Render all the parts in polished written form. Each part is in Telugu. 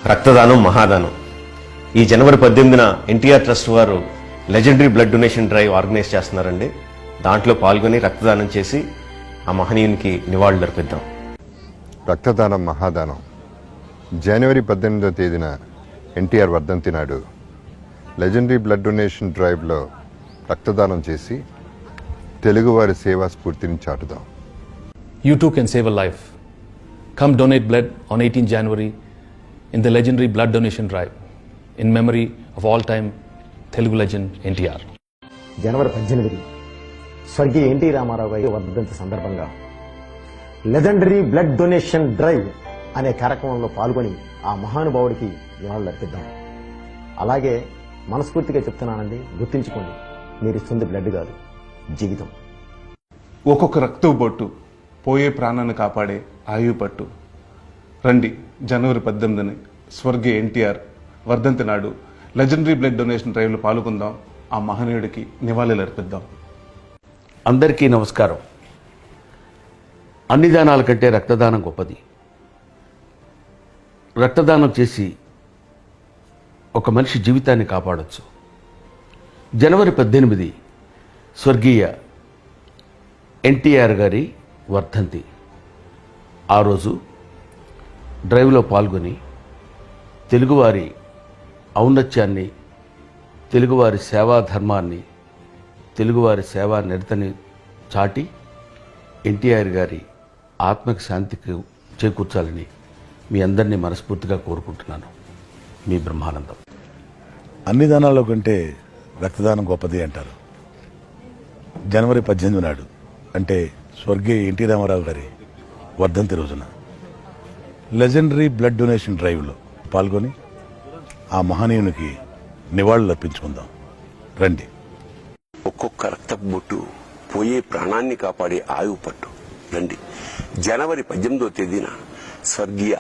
రక్తదానం మహాదానం. ఈ జనవరి 18న ఎన్టీఆర్ ట్రస్ట్ వారు legendary blood donation drive organise చేస్తున్నారండి. దాంట్లో పాల్గొని రక్తదానం చేసి ఆ మహనీయునికి నివాళులు అర్పిద్దాం. రక్తదానం మహాదానం. జనవరి 18వ తేదీన ఎన్టీఆర్ వర్ధంతి నాడు లెజెండరీ బ్లడ్ డొనేషన్ డ్రైవ్లో రక్తదానం చేసి తెలుగువారి సేవా స్ఫూర్తిని చాటుదాం. You too can save a life. Come donate blood on 18 January in the legendary blood donation drive in memory of all-time Telugu legend NTR. జనవరి 18 స్వర్గీయ ఎన్టీ రామారావు గారి వర్ధంతి సందర్భంగా లెజెండరీ బ్లడ్ డొనేషన్ డ్రైవ్ అనే కార్యక్రమంలో పాల్గొని ఆ మహానుభావుడికి నివాళులు అర్పిద్దాం. అలాగే మనస్ఫూర్తిగా చెప్తున్నానండి, గుర్తించుకోండి, మీరు ఇస్తుంది బ్లడ్ కాదు, జీవితం. ఒక్కొక్క రక్తపు బొట్టు పోయే ప్రాణాన్ని కాపాడే ఆయువు పట్టు. రండి, జనవరి 18ని స్వర్గీయ ఎన్టీఆర్ వర్ధంతి నాడు లెజెండరీ బ్లడ్ డొనేషన్ డ్రైవ్లో పాల్గొందాం. ఆ మహనీయుడికి నివాళులు అర్పిద్దాం. అందరికీ నమస్కారం. అన్ని దానాల కంటే రక్తదానం గొప్పది. రక్తదానం చేసి ఒక మనిషి జీవితాన్ని కాపాడవచ్చు. జనవరి 18 స్వర్గీయ ఎన్టీఆర్ గారి వర్ధంతి. ఆ రోజు డ్రైవ్లో పాల్గొని తెలుగువారి ఔన్నత్యాన్ని, తెలుగువారి సేవా ధర్మాన్ని, తెలుగువారి సేవా నిరతని చాటి ఎన్టీఆర్ గారి ఆత్మకి శాంతికి చేకూర్చాలని మీ అందరినీ మనస్ఫూర్తిగా కోరుకుంటున్నాను. మీ బ్రహ్మానందం. అన్ని దానాల్లో కంటే రక్తదానం గొప్పది అంటారు. జనవరి 18 నాడు అంటే స్వర్గీయ ఎన్టీ రామారావు గారి వర్ధంతి రోజున లెజెండరీ బ్లడ్ డొనేషన్ డ్రైవ్లో పాల్గొని ఆ మహనీయునికి నివాళులు అర్పించుకుందాం. రండి. ఒక్కొక్క రక్తపు బొట్టు పోయే ప్రాణాన్ని కాపాడే ఆయువు పట్టు. రండి, జనవరి 18వ తేదీన స్వర్గీయ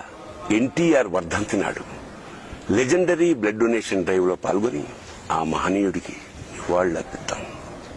ఎన్టీఆర్ వర్ధంతి నాడు లెజెండరీ బ్లడ్ డొనేషన్ డ్రైవ్లో పాల్గొని ఆ మహనీయుడికి నివాళులు అర్పిద్దాం.